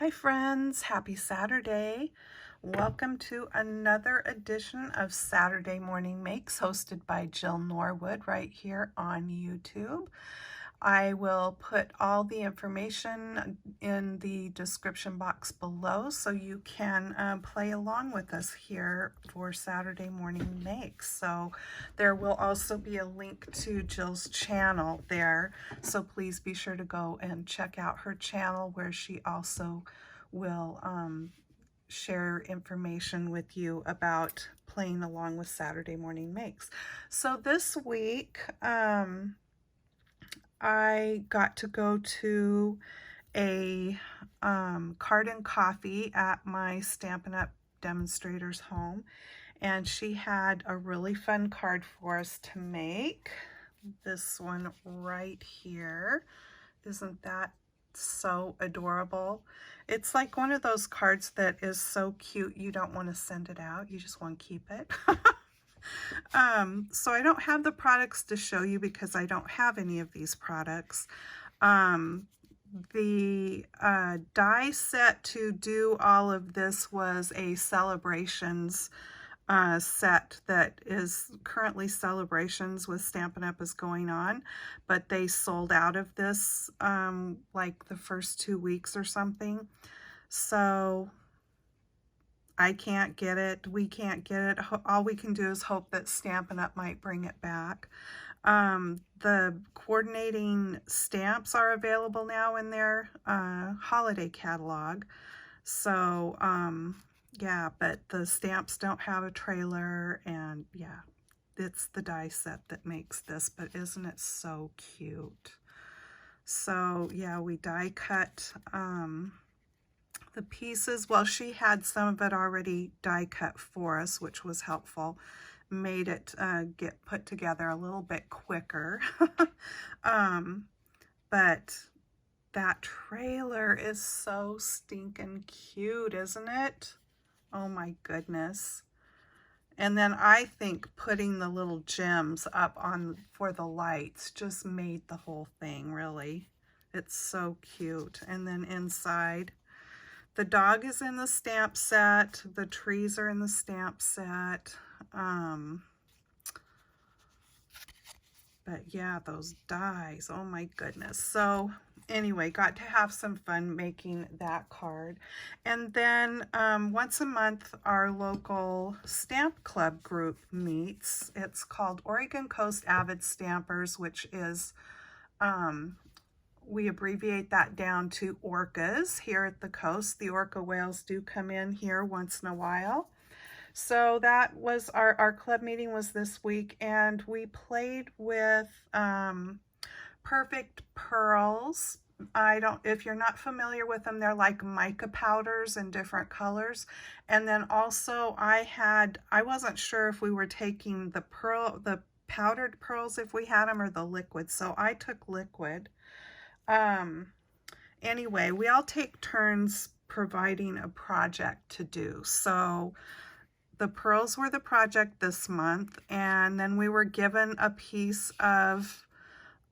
Hi friends, happy Saturday. Welcome to another edition of Saturday Morning Makes, hosted by Jill Norwood right here on YouTube. I will put all the information in the description box below so you can play along with us here for Saturday Morning Makes. So there will also be a link to Jill's channel there, so please be sure to go and check out her channel, where she also will share information with you about playing along with Saturday Morning Makes. So this week, I got to go to a card and coffee at my Stampin' Up! Demonstrator's home, and she had a really fun card for us to make. This one right here. Isn't that so adorable? It's like one of those cards that is so cute you don't want to send it out, you just want to keep it. So I don't have the products to show you because I don't have any of these products. The die set to do all of this was a Celebrations set that is currently Celebrations with Stampin' Up! Is going on, but they sold out of this like the first 2 weeks or something. So I can't get it. We can't get it. All we can do is hope that Stampin' Up! Might bring it back. The coordinating stamps are available now in their holiday catalog. So, yeah, but the stamps don't have a trailer, and yeah, it's the die set that makes this, but isn't it so cute? So, yeah, we die cut the pieces. Well, she had some of it already die cut for us, which was helpful. Made it get put together a little bit quicker. But that trailer is so stinking cute, isn't it? Oh my goodness. And then I think putting the little gems up on for the lights just made the whole thing, really. It's so cute. And then inside, the dog is in the stamp set. The trees are in the stamp set. But yeah, those dies, oh my goodness. So anyway, got to have some fun making that card. And then once a month, our local stamp club group meets. It's called Oregon Coast Avid Stampers, which is, we abbreviate that down to orcas here at the coast. The orca whales do come in here once in a while. So that was our club meeting was this week, and we played with Perfect Pearls. If you're not familiar with them, they're like mica powders in different colors. And then also I wasn't sure if we were taking the powdered pearls if we had them, or the liquid. So I took liquid. Anyway, we all take turns providing a project to do. So the pearls were the project this month, and then we were given a piece of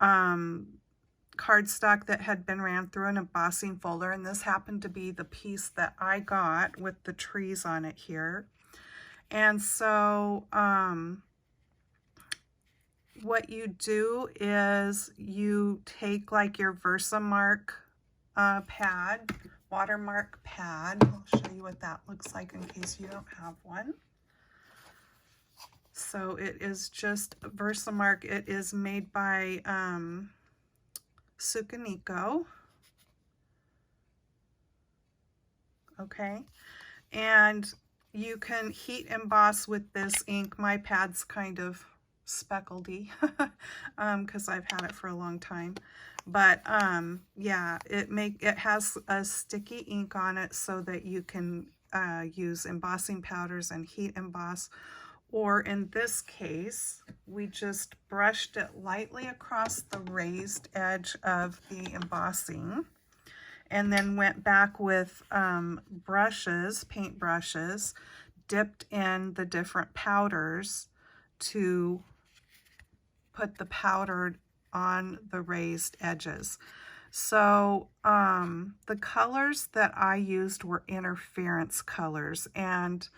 cardstock that had been ran through an embossing folder, and this happened to be the piece that I got with the trees on it here. And so what you do is you take like your Versamark pad, watermark pad. I'll show you what that looks like in case you don't have one. So it is just Versamark. It is made by Sukaniko. Okay, and you can heat emboss with this ink. My pad's kind of speckledy because I've had it for a long time. But yeah, it has a sticky ink on it so that you can use embossing powders and heat emboss. Or in this case, we just brushed it lightly across the raised edge of the embossing, and then went back with paint brushes, dipped in the different powders to put the powder on the raised edges. So the colors that I used were interference colors, and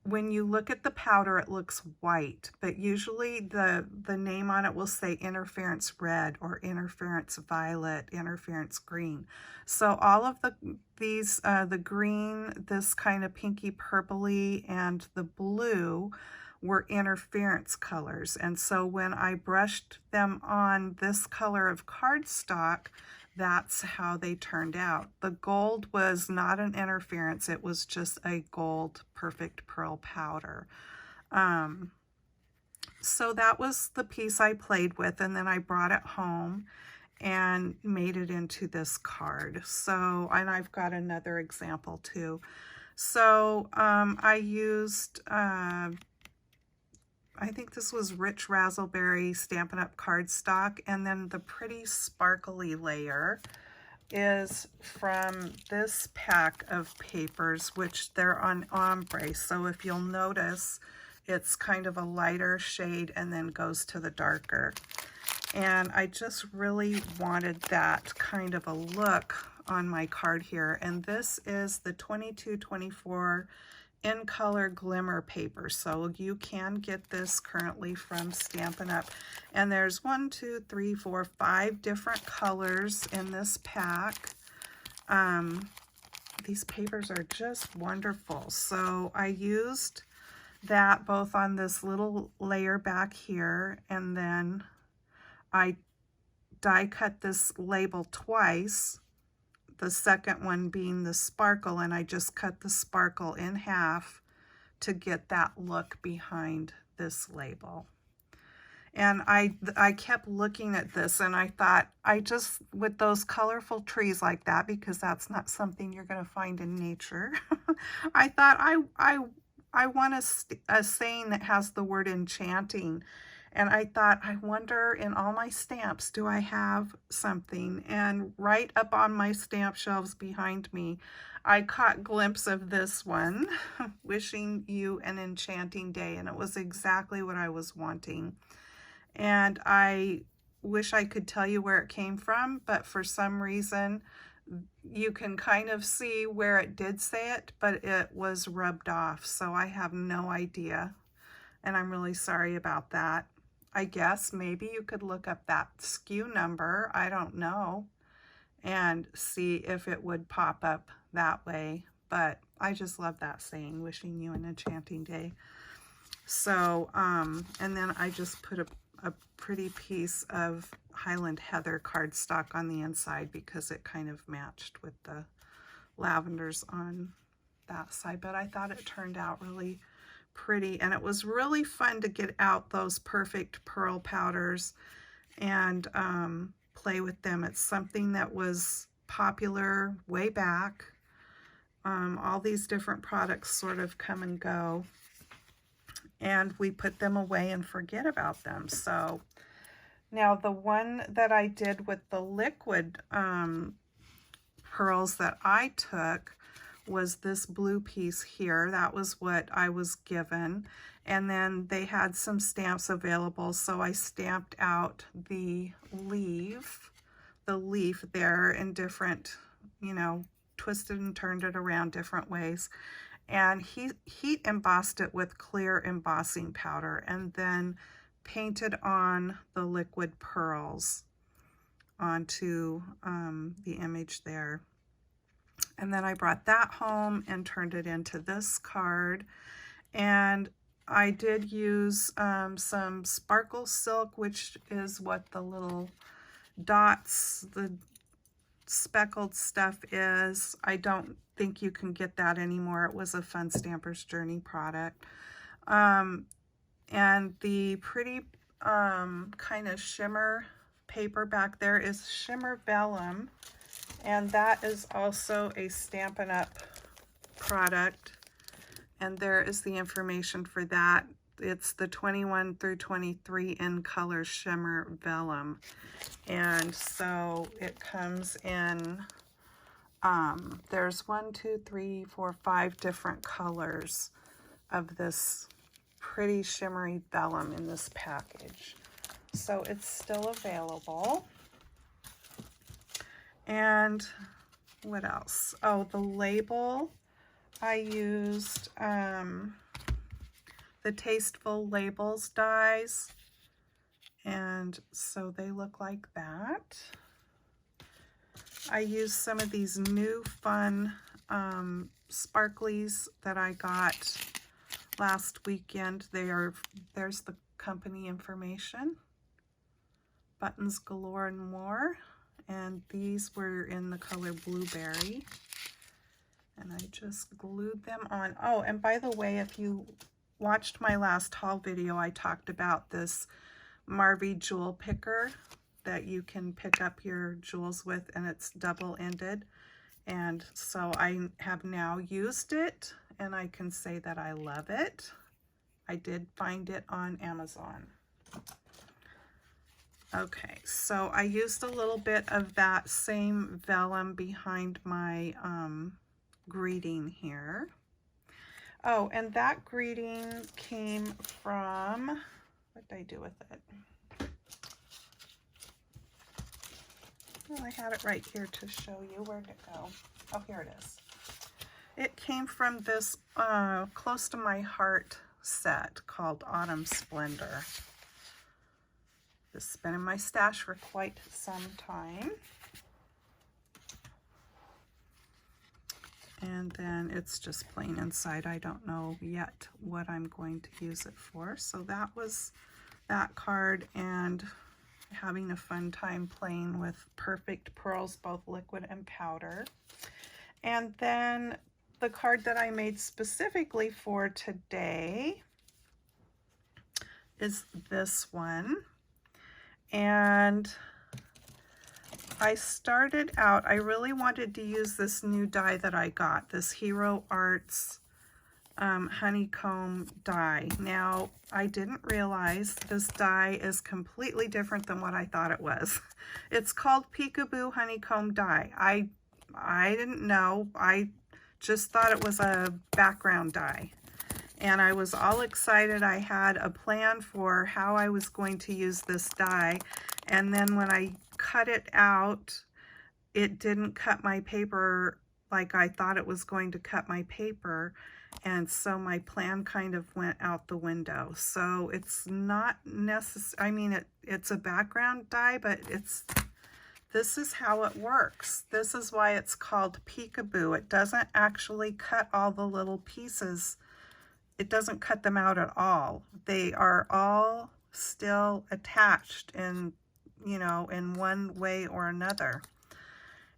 when you look at the powder, it looks white, but usually the name on it will say interference red or interference violet, interference green. So all of these, the green, this kind of pinky purpley, and the blue were interference colors. And so when I brushed them on this color of cardstock, that's how they turned out. The gold was not an interference, it was just a gold perfect pearl powder. So that was the piece I played with, and then I brought it home and made it into this card. So, and I've got another example too. So I used, I think this was Rich Razzleberry Stampin' Up! Cardstock, and then the pretty sparkly layer is from this pack of papers, which they're on ombre. So if you'll notice, it's kind of a lighter shade and then goes to the darker. And I just really wanted that kind of a look on my card here. And this is the 2224 in color glimmer paper. So you can get this currently from Stampin' Up! And there's 1, 2, 3, 4, 5 different colors in this pack. These papers are just wonderful. So I used that both on this little layer back here, and then I die cut this label twice, the second one being the sparkle, and I just cut the sparkle in half to get that look behind this label. And I kept looking at this, and I thought, with those colorful trees like that, because that's not something you're going to find in nature, I thought I want a saying that has the word enchanting. And I thought, I wonder, in all my stamps, do I have something? And right up on my stamp shelves behind me, I caught a glimpse of this one, wishing you an enchanting day. And it was exactly what I was wanting. And I wish I could tell you where it came from, but for some reason, you can kind of see where it did say it, but it was rubbed off. So I have no idea. And I'm really sorry about that. I guess maybe you could look up that SKU number, I don't know, and see if it would pop up that way. But I just love that saying, wishing you an enchanting day. So, and then I just put a pretty piece of Highland Heather cardstock on the inside because it kind of matched with the lavenders on that side. But I thought it turned out really pretty, and it was really fun to get out those perfect pearl powders and play with them. It's something that was popular way back. All these different products sort of come and go, and we put them away and forget about them. So now the one that I did with the liquid pearls that I took was this blue piece here. That was what I was given. And then they had some stamps available, so I stamped out the leaf there in different, twisted and turned it around different ways. And heat embossed it with clear embossing powder, and then painted on the liquid pearls onto the image there. And then I brought that home and turned it into this card. And I did use some sparkle silk, which is what the little dots, the speckled stuff is. I don't think you can get that anymore. It was a Fun Stampers Journey product. And the pretty kind of shimmer paper back there is Shimmer Vellum. And that is also a Stampin' Up! Product. And there is the information for that. It's the 21 through 23 in color Shimmer Vellum. And so it comes in, there's 1, 2, 3, 4, 5 different colors of this pretty shimmery vellum in this package. So it's still available. And what else? Oh, the label. I used the Tasteful Labels dies, and so they look like that. I used some of these new fun sparklies that I got last weekend. There's the company information, Buttons Galore and More, and these were in the color Blueberry, and I just glued them on. Oh, and by the way, if you watched my last haul video, I talked about this Marvy jewel picker that you can pick up your jewels with, and it's double-ended. And so I have now used it, and I can say that I love it. I did find it on Amazon. Okay, so I used a little bit of that same vellum behind my greeting here. Oh, and that greeting came from, what did I do with it? Well, I had it right here to show you. Where'd it go? Oh, here it is. It came from this Close to My Heart set called Autumn Splendor. This has been in my stash for quite some time. And then it's just plain inside. I don't know yet what I'm going to use it for. So that was that card, and having a fun time playing with Perfect Pearls, both liquid and powder. And then the card that I made specifically for today is this one. And I started out, I really wanted to use this new die that I got, this Hero Arts honeycomb die. Now, I didn't realize this die is completely different than what I thought it was. It's called Peekaboo Honeycomb Die. I didn't know. I just thought it was a background die. And I was all excited. I had a plan for how I was going to use this die. And then when I cut it out, it didn't cut my paper like I thought it was going to cut my paper. And so my plan kind of went out the window. So it's not necessary. I mean, it's a background die, but this is how it works. This is why it's called Peekaboo. It doesn't actually cut all the little pieces. It doesn't cut them out at all. They are all still attached in, you know, in one way or another.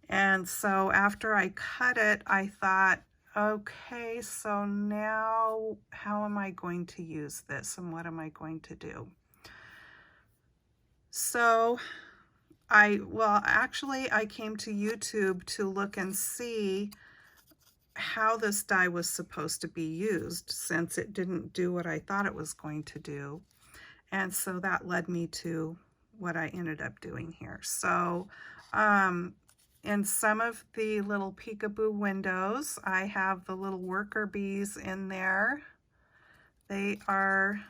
And so after I cut it, I thought, okay, so now how am I going to use this and what am I going to do? So I came to YouTube to look and see how this die was supposed to be used, since it didn't do what I thought it was going to do. And so that led me to what I ended up doing here. So in some of the little peekaboo windows, I have the little worker bees in there. They are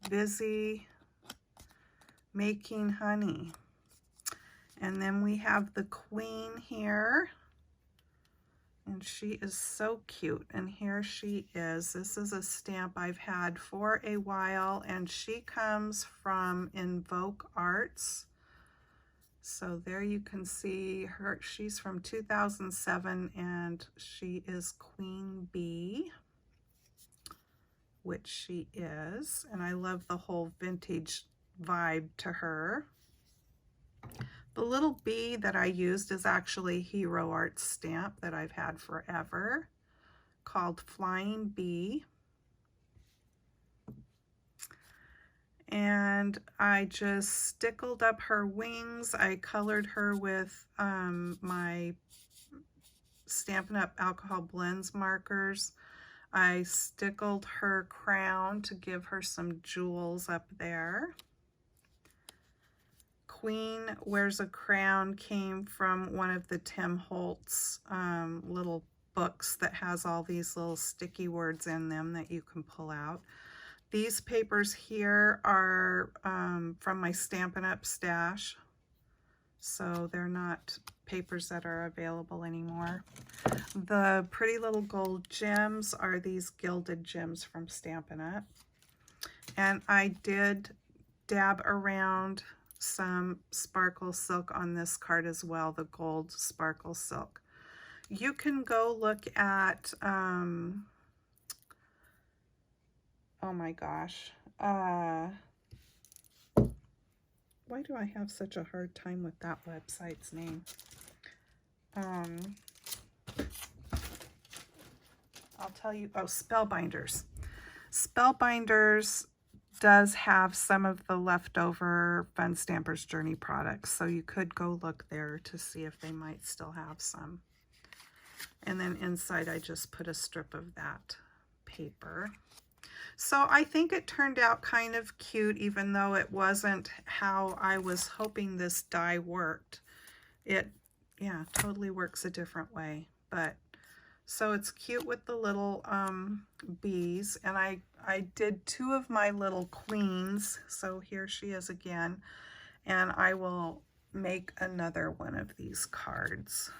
busy making honey. And then we have the queen here, and she is so cute. And here she is. This is a stamp I've had for a while, and she comes from Invoke Arts. So there you can see her. She's from 2007, and she is Queen Bee, which she is. And I love the whole vintage vibe to her. The little bee that I used is actually a Hero Arts stamp that I've had forever, called Flying Bee. And I just stickled up her wings. I colored her with my Stampin' Up! Alcohol Blends markers. I stickled her crown to give her some jewels up there. Queen Wears a Crown came from one of the Tim Holtz little books that has all these little sticky words in them that you can pull out. These papers here are from my Stampin' Up! Stash. so they're not papers that are available anymore. The Pretty Little Gold Gems are these gilded gems from Stampin' Up. And I did dab around some sparkle silk on this card as well, the gold sparkle silk. You can go look at, oh my gosh, why do I have such a hard time with that website's name? I'll tell you, oh, Spellbinders. Spellbinders does have some of the leftover Fun Stampers Journey products, so you could go look there to see if they might still have some. And then inside I just put a strip of that paper. So I think it turned out kind of cute, even though it wasn't how I was hoping this die worked. It, yeah, totally works a different way. But so it's cute with the little bees. And I did 2 of my little queens. So here she is again. And I will make another one of these cards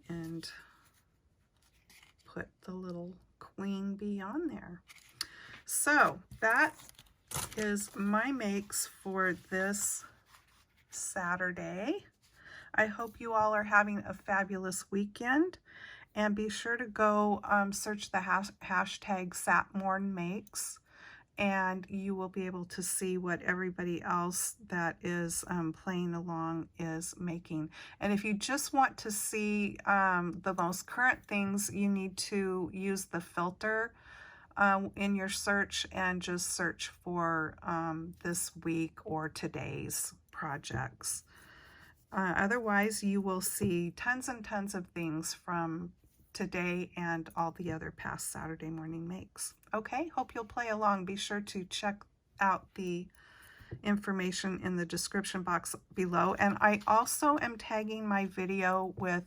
and put the little queen bee on there. So that is my makes for this Saturday. I hope you all are having a fabulous weekend, and be sure to go search the hashtag SatMornMakes, and you will be able to see what everybody else that is playing along is making. And if you just want to see the most current things, you need to use the filter in your search and just search for this week or today's projects. Otherwise, you will see tons and tons of things from today and all the other past Saturday morning makes. Okay, hope you'll play along. Be sure to check out the information in the description box below. And I also am tagging my video with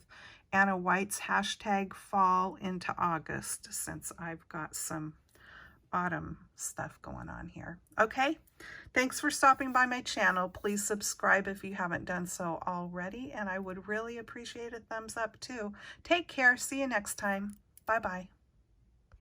Anna White's hashtag fall into August, since I've got some autumn stuff going on here. Okay, thanks for stopping by my channel. Please subscribe if you haven't done so already, and I would really appreciate a thumbs up too. Take care. See you next time. Bye-bye.